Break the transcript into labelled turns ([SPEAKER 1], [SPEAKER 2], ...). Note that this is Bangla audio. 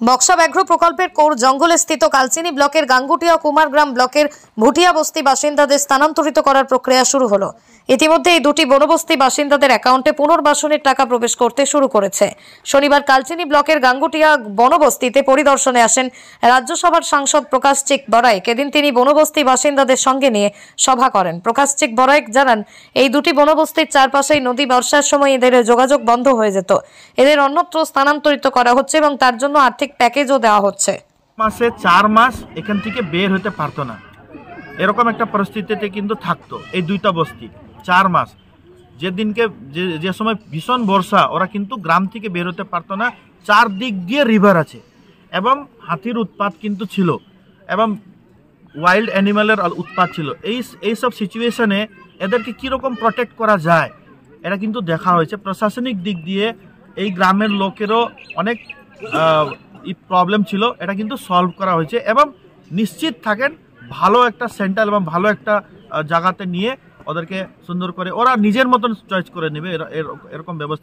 [SPEAKER 1] বক্সা ব্যাঘ্র প্রকল্পের কোর জঙ্গলে স্থিত কালচিনি ব্লকের গাঙ্গুটিয়া ও কুমারগ্রাম ব্লকের ভুটিয়া বস্তি বাসিন্দাদের স্থানান্তরিত করার প্রক্রিয়া শুরু হলো। ইতিমধ্যে এই দুটি বনবস্তি বাসিন্দাদের অ্যাকাউন্টে পুনর্বাসনের টাকা প্রবেশ করতে শুরু করেছে। শনিবার কালচিনি ব্লকের গাঙ্গুটিয়া বনবস্তিতে পরিদর্শনে আসেন রাজ্যসভার সাংসদ প্রকাশ চিক বড়াইক। এদিন তিনি বনবস্তি বাসিন্দাদের সঙ্গে নিয়ে সভা করেন। প্রকাশ চিক বড়াইক জানান, এই দুটি বনবস্তির চারপাশেই নদী, বর্ষার সময় এদের যোগাযোগ বন্ধ হয়ে যেত। এদের অন্যত্র স্থানান্তরিত করা হচ্ছে এবং তার জন্য আর্থিক প্যাকেজও দেওয়া হচ্ছে।
[SPEAKER 2] মাসে 4 মাস এখান থেকে বের হতে পারতো না, এরকম একটা পরিস্থিতিতে কিন্তু থাকতো এই দুইটা বস্তি 4 মাস। যেদিনকে যে সময় ভীষণ বর্ষা, ওরা কিন্তু গ্রাম থেকে বের হতে পারতো না। চারদিক দিয়ে রিভার আছে এবং হাতির উৎপাত কিন্তু ছিল এবং ওয়াইল্ড অ্যানিমালের উৎপাত ছিল। এইসব সিচুয়েশনে এদেরকে কীরকম প্রোটেক্ট করা যায় এটা কিন্তু দেখা হয়েছে। প্রশাসনিক দিক দিয়ে এই গ্রামের লোকেরও অনেক প্রবলেম ছিল, এটা কিন্তু সলভ করা হয়েছে এবং নিশ্চিত থাকেন ভালো একটা সেন্টার এবং ভালো একটা জায়গাতে নিয়ে ওদেরকে সুন্দর করে ওরা নিজের মতন চয়েস করে নেবে, এরকম ব্যবস্থা।